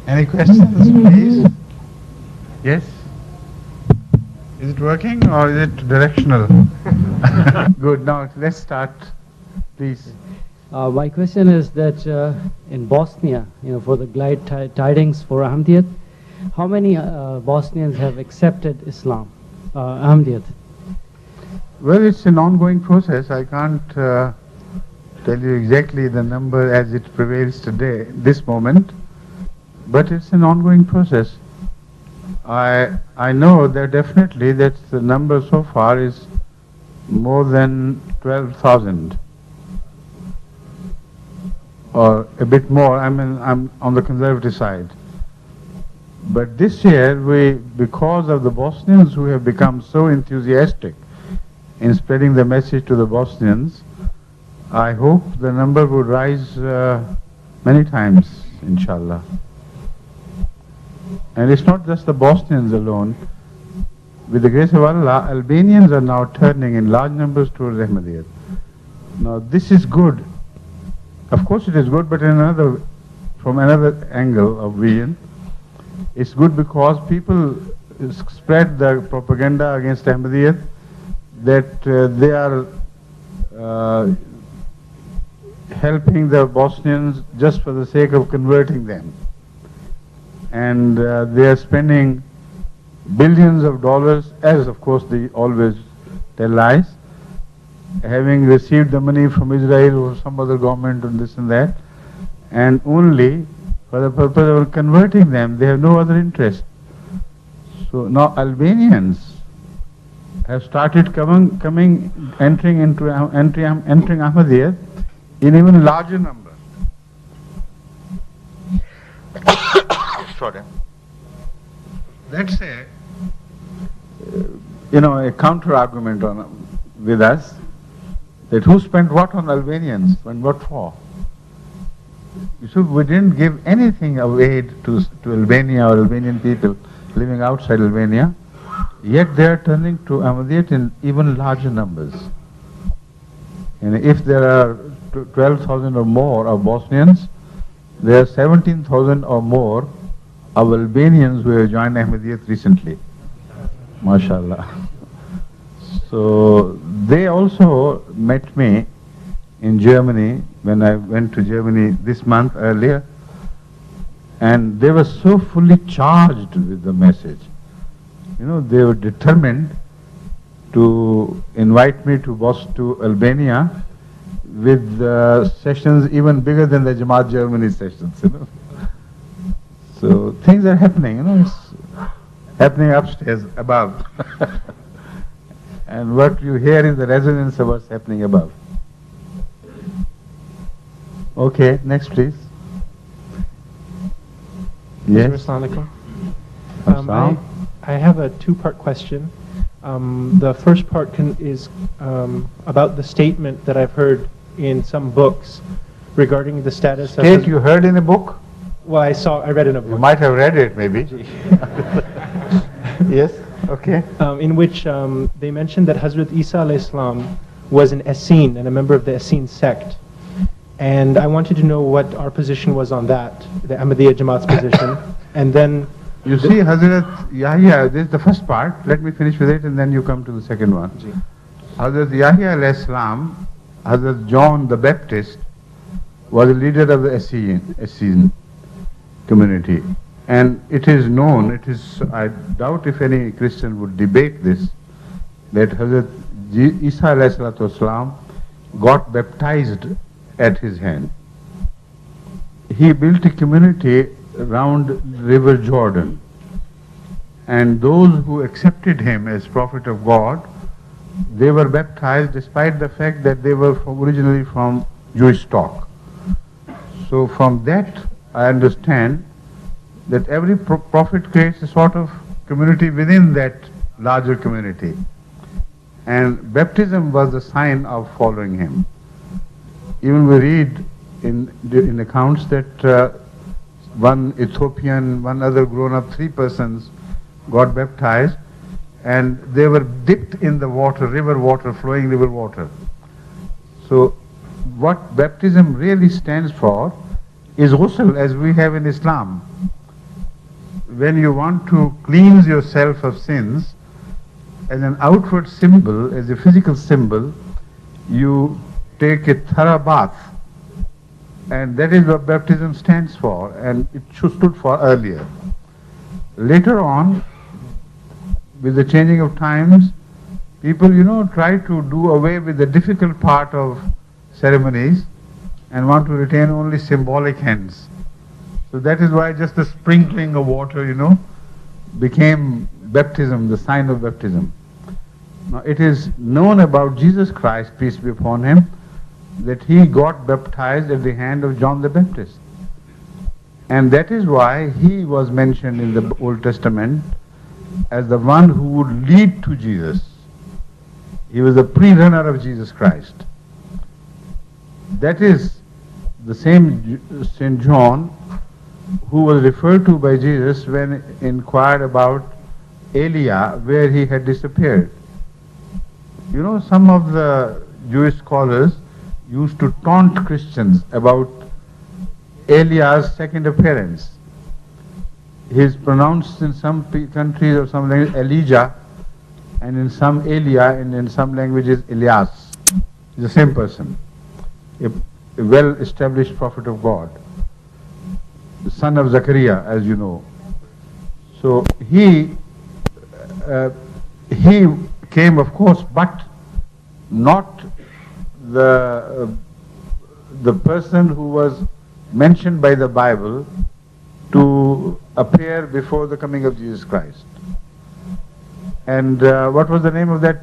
Any questions, please? Yes? Is it working or is it directional? Good, now let's start, please. My question is that in Bosnia, for the glad tidings for Ahmadiyyat, how many Bosnians have accepted Islam, Ahmadiyyat? Well, it's an ongoing process. I can't tell you exactly the number as it prevails today, this moment, but it's an ongoing process. I know that definitely that the number so far is more than 12,000 or a bit more. I mean, I'm on the conservative side. But this year, because of the Bosnians who have become so enthusiastic in spreading the message to the Bosnians, I hope the number would rise many times, inshallah. And it's not just the Bosnians alone. With the grace of Allah, Albanians are now turning in large numbers towards Ahmadiyyat. Now this is good. Of course it is good, but from another angle of vision. It's good because people spread the propaganda against Ahmadiyyat that they are helping the Bosnians just for the sake of converting them. And they are spending billions of dollars, as of course they always tell lies, having received the money from Israel or some other government and this and that, and only for the purpose of converting them. They have no other interest. So now Albanians have started entering Ahmadiyyat in even larger numbers. Sorry. Let's say, a counter argument with us that who spent what on Albanians and what for? You see, we didn't give anything of aid to Albania or Albanian people living outside Albania, yet they are turning to Ahmadiyyat in even larger numbers. And if there are 12,000 or more of Bosnians, there are 17,000 or more of Albanians who have joined Ahmadiyyat recently. MashaAllah. So they also met me in Germany when I went to Germany this month earlier, and they were so fully charged with the message. They were determined to invite me to Albania with sessions even bigger than the Jamaat Germany sessions. So things are happening. It's happening upstairs, above. And what you hear is the resonance of what's happening above. Okay, next please. Yes. Assalamu alaikum. I have a two-part question. The first part is about the statement that I've heard in some books regarding the status of... State you heard in a book? Well, I read in a book. You might have read it, maybe. Yes, okay. In which they mentioned that Hazrat Isa alayhi salam was an Essene and a member of the Essene sect. And I wanted to know what our position was on that, the Ahmadiyya Jamaat's position. And then... You see, Hazrat Yahya, this is the first part. Let me finish with it and then you come to the second one. Hazrat Yahya alayhi salam, Hazrat John the Baptist, was a leader of the Essene community. And it is known, I doubt if any Christian would debate this, that Hazrat Isa alayhi salatu wasalam got baptized at his hand. He built a community around River Jordan, and those who accepted him as prophet of God, they were baptized despite the fact that they were originally from Jewish stock. So from that I understand that every prophet creates a sort of community within that larger community, and baptism was the sign of following him. Even we read in accounts that one Ethiopian, one other grown-up, 3 persons got baptized, and they were dipped in the water, flowing river water. So what baptism really stands for is ghusl, as we have in Islam. when you want to cleanse yourself of sins, as an outward symbol, as a physical symbol, you take a thorough bath. And that is what baptism stands for, and it stood for earlier. Later on, with the changing of times, people, try to do away with the difficult part of ceremonies and want to retain only symbolic ends. So that is why just the sprinkling of water, became baptism, the sign of baptism. Now it is known about Jesus Christ, peace be upon him, that he got baptized at the hand of John the Baptist. And that is why he was mentioned in the Old Testament as the one who would lead to Jesus. He was the pre-runner of Jesus Christ. That is the same St. John who was referred to by Jesus when inquired about Eliah, where he had disappeared. Some of the Jewish scholars used to taunt Christians about Eliah's second appearance. He is pronounced in some countries or some languages Elijah, and in some Elia, and in some languages Elias. He's the same person, a well-established prophet of God, the son of Zachariah, as you know. So he came, of course, but not the person who was mentioned by the Bible to appear before the coming of Jesus Christ. And what was the name of that?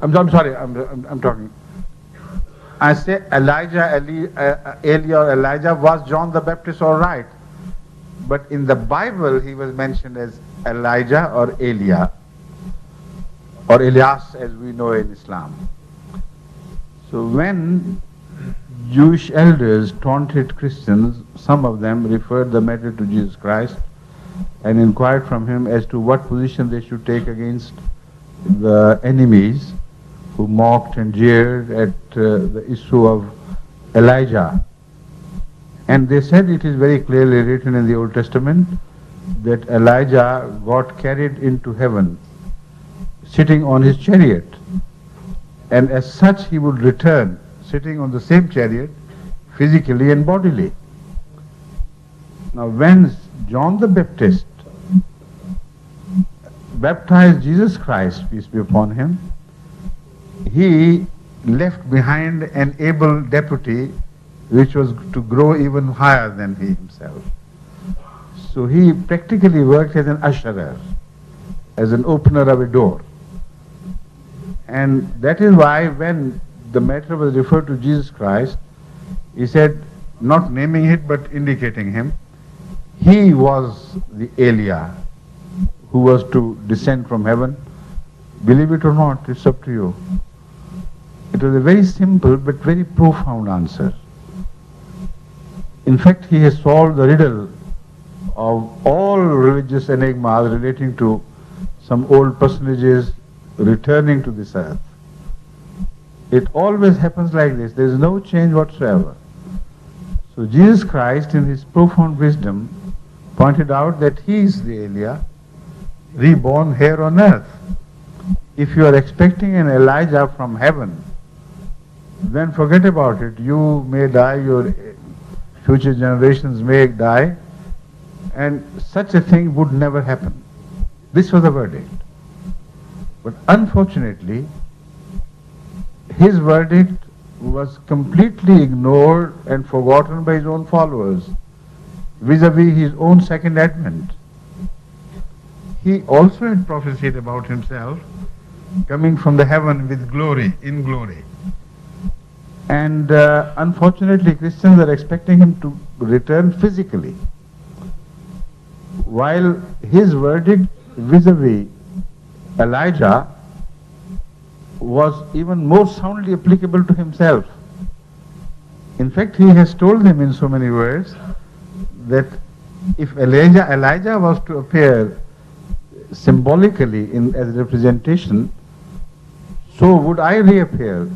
I'm sorry, I'm talking. I say Elijah, Eli or Elijah was John the Baptist, all right. But in the Bible he was mentioned as Elijah or Elia or Elias, as we know in Islam. So when Jewish elders taunted Christians, some of them referred the matter to Jesus Christ and inquired from him as to what position they should take against the enemies who mocked and jeered at the issue of Elijah. And they said it is very clearly written in the Old Testament that Elijah got carried into heaven sitting on his chariot, and as such he would return sitting on the same chariot physically and bodily. Now when John the Baptist baptized Jesus Christ, peace be upon him, he left behind an able deputy which was to grow even higher than he himself. So he practically worked as an usherer, as an opener of a door. And that is why when the matter was referred to Jesus Christ, he said, not naming it but indicating him, he was the Elia who was to descend from heaven. Believe it or not, it's up to you. It was a very simple but very profound answer. In fact, he has solved the riddle of all religious enigmas relating to some old personages returning to this earth. It always happens like this. There is no change whatsoever. So Jesus Christ, in his profound wisdom, pointed out that he is the Elia, reborn here on earth. If you are expecting an Elijah from heaven, then forget about it. You may die, your future generations may die, and such a thing would never happen. This was the verdict. But unfortunately, his verdict was completely ignored and forgotten by his own followers vis-a-vis his own second advent. He also had prophesied about himself coming from the heaven with glory, in glory. And unfortunately, Christians are expecting him to return physically, while his verdict vis-a-vis Elijah was even more soundly applicable to himself. In fact, he has told them in so many words that if Elijah was to appear symbolically as a representation, so would I reappear